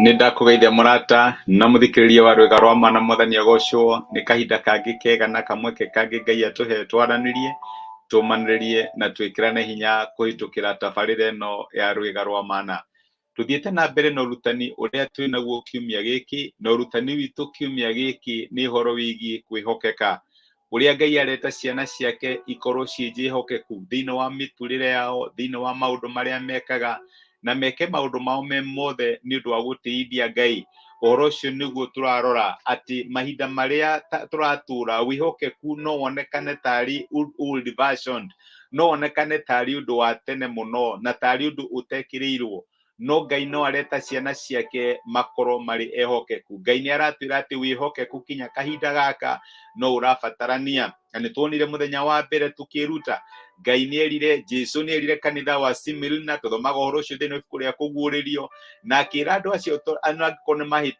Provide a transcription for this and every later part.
Nĩndakũgeithia mũrata na mũthikĩrĩria wa rwega rwa mana mwathani agocwo. Nĩ kahinda kangĩ kega na kamwe kangĩ Ngai atũhe twaranĩrie, tũmanĩrĩrie na twĩkĩrane hinya kũhĩtũkĩra tabarĩra ĩno ya rwega rwa mana. Tũthiĩte na mbere na ũrutani ũrĩa twĩ naguo kiumia gĩkĩ, na ũrutani witũ kiumia gĩkĩ nĩ ũhoro wĩgiĩ kwĩhokeka, ũrĩa Ngai areta ciana ciake ikorwo ciĩ njĩhokeku thĩinĩ wa mĩtũrĩre yao, thĩinĩ wa maũndũ marĩa mekaga, na meke maũndũ mao me mothe nĩ ũndũ wa gũtĩithia Ngai. Ũhoro ũcio nĩguo tũrarora, atĩ mahinda marĩa tũratũra, wĩhokeku no wonekane tarĩ old version, no wonekane tarĩ ũndũ wa tene mũno, na tarĩ ũndũ ũtekĩrĩirwo. No Ngai no areta ciana ciake makorwo marĩ ehokeku. Ngai nĩ aratwĩra atĩ wĩhokeku kinya kahinda gaka no ũrabatarania. Na nĩ tuonire mũthenya wa mbere tũkĩruta, Ngai nĩ erire, Jesu nĩ erire kanitha wa Smyrna, tũthomaga ũhoro ũcio thĩinĩ wa ibuku rĩa kũguũrĩrio, na akĩra andũ acio angĩkorwo nĩ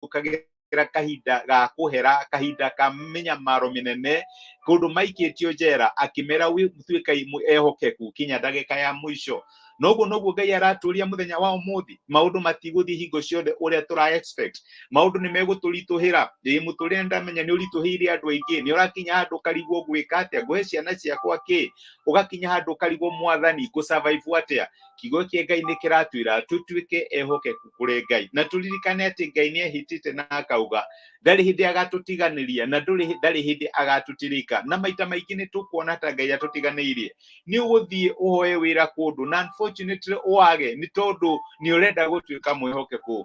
mahĩtũkagĩra kahinda ga kũhera, kahinda ka mĩnyamaro mĩnene, kũndũ maikĩtio njera, akĩmera tuĩkai ehokeku kinya ndagĩka ya mũico. Noguo Ngai aratũria mũthenya wa ũmũthĩ, maũndũ matigũthiĩ hingo ciothe ũrĩa tũra expect. Maũndũ nĩ megũtũritũhĩra. Mũtũrĩre ndamenya nĩ ũritũhĩire andũ aingĩ, nĩ ũrakinya handũ ũkarigwo gwĩka atĩa, ngũhe ciana ciakwa kĩ, ũgakinya handũ ũkarigwo mwathani ngũ survive atĩa. Kiugo kĩa Ngai nĩ kĩratwĩra tũtuĩke ehokeku kũrĩ Ngai, na tũririkane atĩ Ngai nĩ ehĩtĩte na akauga ndarĩ hĩndĩ agatũtiganĩria, na ndarĩ hĩndĩ agatũtirika. Na maita maingĩ nĩ tũkuona ta Ngai atũtiganĩirie. Nĩ ũgũthiĩ ũhoe wĩra kũndũ, na unfortunately wage, nĩ tondũ nĩ ũrenda gũtuĩka mwĩhokeku.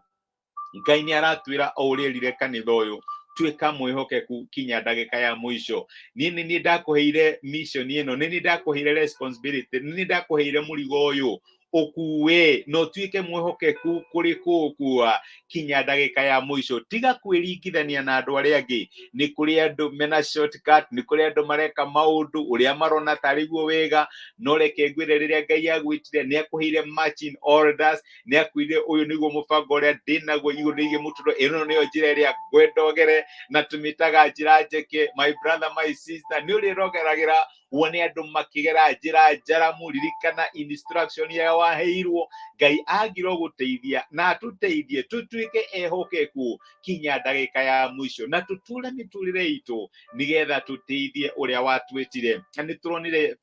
Ngai nĩ aratwĩra o ũrĩa erire kanitha ũyũ, tuĩka mwĩhokeku kinya ndagĩka ya mũico. Niĩ ndakũheire mission ĩno, niĩ ndakũheire responsibility, niĩ ndakũheire mũrigo ũyũ ũkuwe, no tuĩke mwĩhokeku kũrĩ kũũkua kinya ndagĩka ya mũico. Tiga kwĩringithania na andũ arĩa angĩ. Nĩ kũrĩ andũ mena shortcut, nĩ kũrĩ andũ mareka maũndũ ũrĩa marona tarĩ guo wega, no reke ngwĩre rĩrĩa Ngai agwĩtire nĩ akũheire marching orders, nĩ akwĩrire ũyũ nĩguo mũbango ũrĩa ndĩ naguo igũrũ rĩgiĩ mũtũrĩre, ĩno nĩyo njĩra ĩrĩa ngwenda ũgere, na tũmĩtaga njĩra njeke. My brother, my sister, nĩ ũrĩrogeragĩra wone andũ makĩgera njĩra njaramu. Ririkana instruction ya waheirwo. Ngai agirwo gũteithia na atũteithie tũtuĩke ehokeku kinya ndagĩka ya mũico, na tũtũre mĩtũrĩre itũ nĩgetha tũteithie ũrĩa watwĩtire. Na nĩ tũronire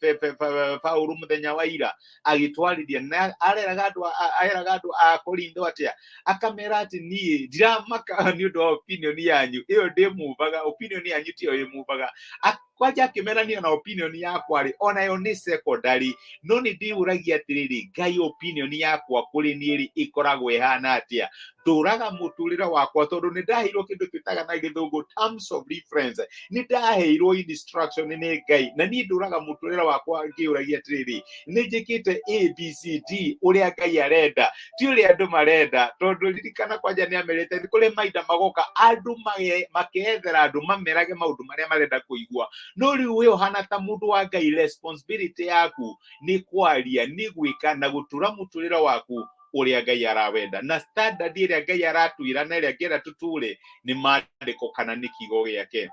Paũlũ mũthenya wa ira agĩtwarithia, na araga andũ a Korintho atĩa, akamera atĩ niĩ ndiramaka nĩ ũndũ wa opinion yanyu, ĩyo ndĩmuvaga, opinion yanyu tiyo ĩmuvaga. Kwanja akĩmerania na opinion yakwa rĩ, onayo nĩ secondary, no nĩ ndĩũragia atĩrĩrĩ, Ngai opinion yakwa kũrĩ niĩ rĩ ĩkoragwo ĩhana atĩa. Ndũraga mũtũrĩre wakwa tondũ nĩ ndaheirwo kĩndũ twĩtaga na gĩthũngũ terms of reference. Nĩ ndaheirwo instruction nĩ Ngai, na niĩ ndũraga mũtũrĩre wakwa ngĩũragia atĩrĩrĩ, nĩ njĩkĩte ABCD ũrĩa Ngai arenda, ti ũrĩa andũ marenda. Tondũ ririkana kwanja nĩ amerite kũrĩ mahinda magoka andũ makethera andũ mamerage maũndũ marĩa marenda kũigua. No rĩu we ũhana ta mũndũ wa Ngai, responsibility yaku nĩ kwaria, nĩ gwĩka na gũtũra mũtũrĩre waku ũrĩa Ngai arawenda. Na standard ĩrĩa Ngai aratwĩra na ĩrĩa angĩenda tũtũre nĩ maandĩko kana nĩ kiugo gĩake.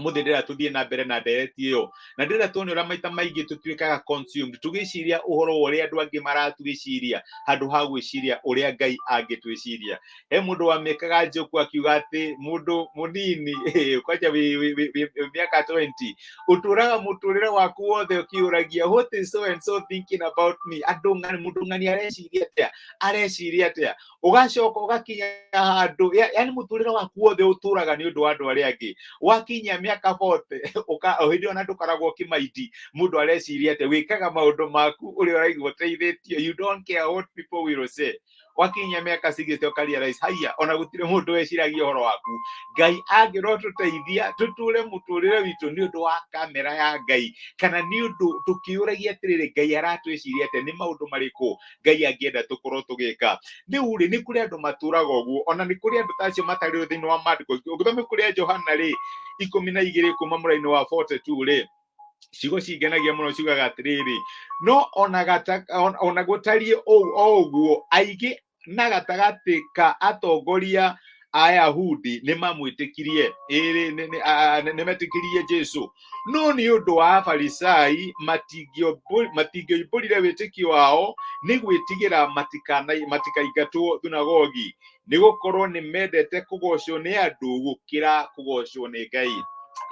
Mũthĩ ndĩra tũthiĩ na mbere na ndereti ĩyo, na ndĩra tuone ũrĩa maita maingĩ tũtuĩkaga consumed, tũgĩciria ũhoro wa ũrĩa andũ angĩ maratwĩciria handũ ha gwĩciria ũrĩa Ngai angĩtwĩciria. He mũndũ wamĩkaga joke akiuga atĩ mũndũ mũnini kwanja mĩaka 20 ũtũraga mũtũrĩre waku wothe ũkĩũragia what is so and so thinking about me. Mũndũ ng'ani areciria atĩa, ũgacoka ũgakinya handũ, yani mũtũrĩre waku wothe ũtũraga nĩ ũndũ wa andũ arĩa angĩ. Wakinya mĩaka 40 hĩndĩ ona ndũkoragwo kĩmaiti, mũndũ areciria atĩ wĩkaga maũndũ maku ũrĩa ũraigua ũteithĩtio, you don't care what people will say. Wakinya mĩaka 60 ũkarealize haiya, ona gũtirĩ mũndũ weciragia ũhoro waku. Ngai angĩrwo tũteithia tũtũre mũtũrĩre witũ nĩ ũndũ wa kamera ya Ngai, kana nĩ ũndũ tũkĩũragia atĩrĩrĩ, Ngai aratwĩciria atĩa, nĩ maũndũ marĩkũ Ngai angĩenda tũkorwo tũgĩka. Rĩu rĩ, nĩ kũrĩ andũ matũraga ũguo, ona nĩ kũrĩ andũ tacio matarĩ thĩinĩ wa maandĩko. Ũngĩthoma ibuku rĩa Johana rĩ 12 kuma mũraini wa 42 rĩ, ciugo cingenagia mũno ciugaga atĩrĩrĩ, no ona gũtariĩ o ũguo aingĩ na gatagatĩ ka atongoria Ayahudi nimamwitikirie nimetikiriye Jesu no ni undu wa Farisai matingioimbũrire wĩtĩkio wao nĩ gwĩtigĩra matikaingatwo thunagogi nĩ gũkorwo nĩ mendete kũgocwo nĩ andũ gũkĩra kũgocwo nĩ Ngai.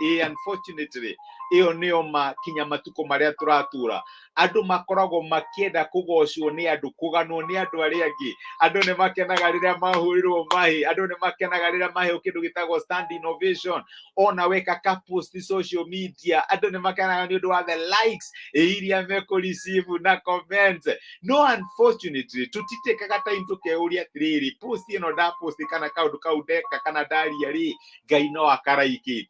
Unfortunately iyo nĩyo makinya matuko maria tũratura. Andũ makoragwo makĩenda kũgocwo nĩ andũ, kũganwo nĩ andũ arĩa angĩ. Andũ nĩ makenaga rĩrĩa mahũrĩrwo mahĩ, andũ nĩ makenaga rĩrĩa maheo kĩndũ gĩtagwo standing ovation, ona weka ka post social media, andũ nĩ makenaga nĩ ũndũ wa the likes iria mekũreceive na comments. No, unfortunately tutitekaga time tukeuria atĩrĩrĩ, post ĩno nda post kana kaũndũ kau ndeka kana ndaria rĩ, Ngai no akaraiki.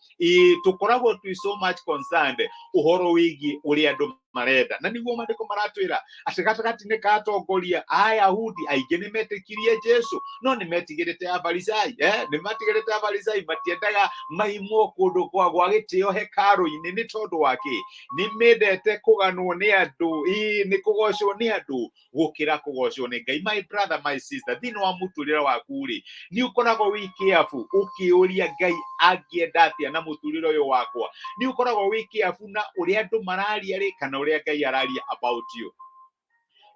Tukoragwo twi so much concerned ũhoro wĩgiĩ ũrĩa andũ marenda, na niguo maandĩko maratwĩra atĩ gatagatĩ-inĩ ka atongoria Ayahudi aingĩ nĩ metĩkirie Jesu no nĩ metigĩrĩte Afarisai. Nĩ matigĩrĩte Afarisai matiendaga maimwo kũndũ gwa gĩtĩo hekarũ-inĩ nĩ tondũ wake nĩ mendete kũganwo nĩ andũ, nĩ kũgocwo nĩ andũ gũkĩra kũgocwo nĩ Ngai. My brother, my sister, thĩinĩ wa mũtũrĩre waku rĩ, nĩ ũkoragwo wĩ kĩabu ũkĩũria Ngai angĩenda atĩa na mũtũrĩre ũyũ wakwa? Nĩ ũkoragwo wĩ kĩabu na ũrĩa andũ mararia rĩ kana ũrĩa Ngai araria about you?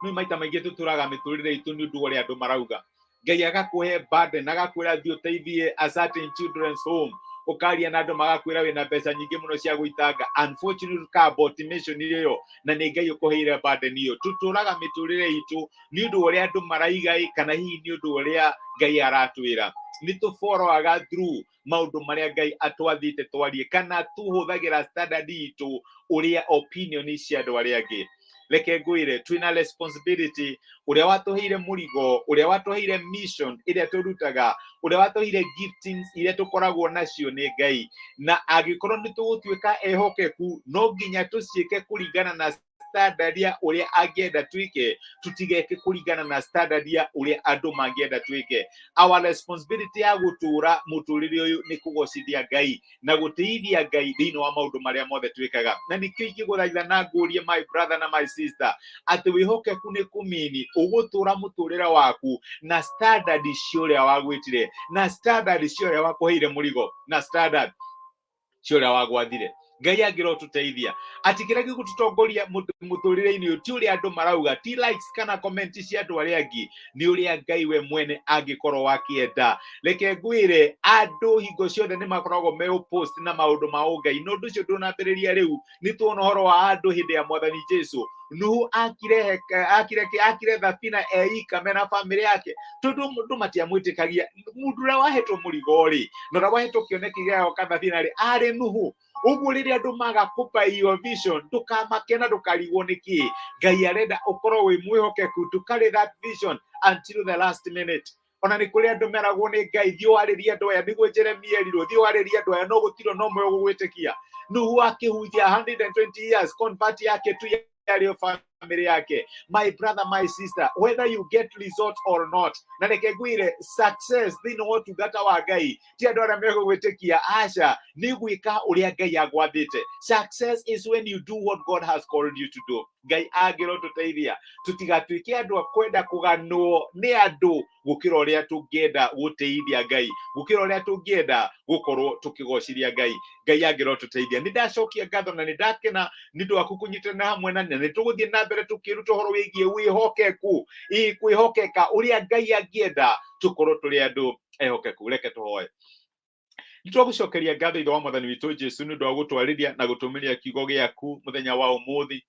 Nĩ maita maingĩ tũtũraga mĩtũrĩre itũ nĩ ũndũ ũrĩa andũ marauga. Ngai agakũhe burden, agakwĩra thiĩ ũteithie a certain children's home, ũkaria na andũ magakwĩra wĩna mbeca nyingĩ mũno cia gũitanga. Unfortunately ka motivation ĩyo na nĩ Ngai ũkũheire burden ĩyo. Tũtũraga mĩtũrĩre itũ nĩ ũndũ ũrĩa andũ maraiga kana hihi nĩ ũndũ ũrĩa Ngai aratwĩra. Nĩ tũfollowaga through maũndũ marĩa Ngai atwathĩte twarie kana tũhũthagĩra standard itũ ũrĩa opinion cia andũ arĩa angĩ. Reke ngwĩre twĩna responsibility, ũrĩa watũheire mũrigo, ũrĩa watũheire mission ĩrĩa tũrutaga, ũrĩa watũheire giftings iria tũkoragwo nacio nĩ Ngai, na angĩkorwo nĩ tũgũtuĩka ehokeku no nginya tũciĩke kũringana na standard ya ũrĩa angĩenda twĩke, tutigeke kũringana na standard ya ũrĩa andũ mangĩenda twĩke. Our responsibility ya gũtũra mũtũrĩre ũyũ nĩ kũgocithia Ngai na gũtĩithia Ngai thĩinĩ wa maũndũ marĩa mothe twĩkaga. Na nĩkĩo ingĩgũthaitha na ngũrie my brother na my sister atĩ wĩhokeku nĩ kũmini ũgũtũra mũtũrĩre waku na standard cia ũrĩa wagwĩtire, na standard cia ũrĩa wakũheire mũrigo, na standard cia ũrĩa wagwathire. Ngai angĩrotũteithia atĩ kĩrĩa gĩgũtũtongoria mũtũrĩre-inĩ ũyũ ti ũrĩa andũ marauga, ti likes kana comment cia andũ arĩa angĩ, nĩ ũrĩa Ngai we mwene angĩkorwo akĩenda. Reke ngwĩre andũ hingo ciothe nĩ makoragwo me post na maũndũ ma ũngai, no ũndũ ũcio ndũnambĩrĩria rĩu. Nĩ tuona ũhoro wa andũ hĩndĩ ya Mwathani Jesu, Nuhu akire thabina eika mena famĩlĩ yake tondũ mũndũ matiamwĩtĩkagia. Mũndũ ũrĩa wahetwo mũrigo rĩ na ũrĩa wahetwo kĩoneki gĩao kathabina rĩ arĩ Nuhu. Ũguo rĩrĩa andũ maga kũpa your vision ndũkamake na ndũkarigwo nĩkĩ. Ngai arenda ũkorwo wĩ mwĩhokeku to carry that vision until the last minute. Ona nĩ kũrĩ andũ meragwo nĩ Ngai thiĩ warĩrie andũ aya, nĩguo Jeremia erirwo thiĩ warĩrie andũ aya no gũtirwo no ũmwe ũgwĩtĩkia. Nuhu akĩhunjia 120 years convert yake tu yarĩ family yake. My brother, my sister, whether you get results or not, na reke ngwĩre success thĩinĩ wa ũtungata wa Ngai ti andũ arĩa megũgwĩtĩkia, aca nĩ gwĩka ũrĩa Ngai agwathĩte. Success is when you do what God has called you to do. Ngai angĩrotũteithia tũtigatuĩke andũ a kwenda kũganwo nĩ andũ gũkĩra ũrĩa tũngĩenda gũteithia Ngai, gũkĩra ũrĩa tũngĩenda gũkorwo tũkĩgocithia Ngai. Ngai angĩrotũteithia. Nĩ ndacokia ngatho na nĩ ndakena nĩ ũndũ waku kũnyitanĩra hamwe na nĩ tũgũthiĩ na mbere tũkĩruta ũhoro wĩgiĩ wĩhokeku, kwĩhokeka ũrĩa Ngai angĩenda tũkorwo tũrĩ andũ ehokeku. Reke tũhoe. Nĩ twagũcokeria ngatho ithe wa Mwathani witũ Jesu nĩ ũndũ wa gũtwarĩria na gũtũmĩria kiugo gĩaku mũthenya wa ũmũthĩ,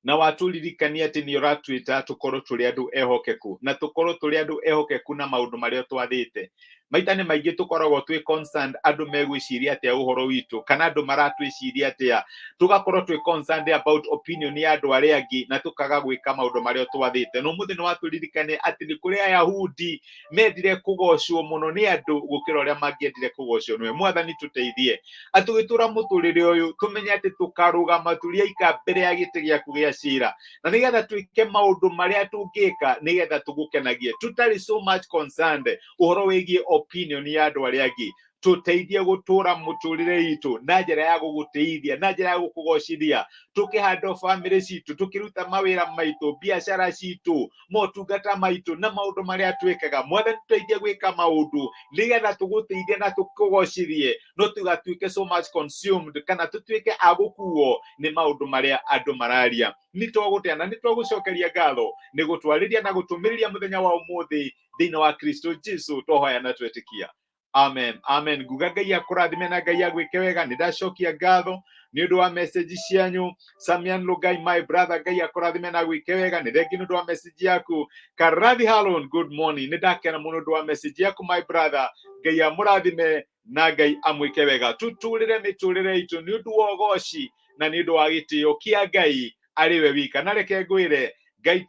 na watũririkania atĩ nĩ ũratwĩta tũkorwo tũrĩ andũ ehokeku, na tũkorwo tũrĩ andũ ehokeku na maũndũ marĩa twathĩte. Maita nĩ maingĩ tũkoragwo twĩ concerned andũ megwĩciria atĩa ũhoro witũ kana andũ maratwĩciria atĩa, tũgakorwo twĩ concerned about opinion ya andũ arĩa angĩ na tũkaga gwĩka maũndũ marĩa twathĩte. No mũthĩ nĩ watũririkania atĩ nĩ kũrĩ Ayahudi mendire kũgocwo mũno nĩ andũ gũkĩra ũrĩa mangĩendire kũgocwo nĩwe. Mwathani tũteithie atũgĩtũra mũtũrĩre ũyũ tũmenye atĩ tũkarũgama tũrĩ aika mbere ya gĩtĩ gĩaku gĩa cira, na nĩgetha twĩke maũndũ marĩa tũngĩka nĩgetha tũgũkenagie, tũtarĩ so much concerned ũhoro wĩgiĩ opinion ya andũ arĩa angĩ, tuteithie gutura muturire itu na njira ya guguteithia, na njira ya gukugocithia, tukihanda family citu, tukiruta mawira maitu, biashara citu, motungata maitu na maundu maria twikaga. Mwathani tuteithie gwika maundu nigetha tuguteithie na tukugocithie, no tugatuike so much consumed kana tutuike agukuo ni maundu maria andu mararia. Nitwaguteana, nitwagucokeria ngatho ni gutwariria na gutumiriria muthenya wa umuthi thiini wa Kristo Jesu, twahoya na twetikia. Amen, amen. Nguga Ngai akurathime na Ngai agwike wega. Nidacokia ngatho ni undu wa message cianyu. Samian Lugai, my brother, Ngai akurathime na agwike wega. Ni thengi ni undu wa message yaku. Karathi Halon, good morning. Nidakena muno undu wa message yaku, my brother. Ngai amurathime na Ngai amwike wega. Tuturire miturire itu ni undu wa ugoci na ni undu wa gitio kia Ngai ariwe wika. Na reke ngwire Ngai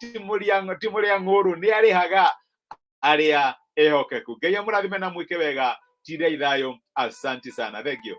timuria nguru ni arihaga aria ehokeku. Ngai amurathime na mwike wega. Tira ithayo. Asante sana. Thank you.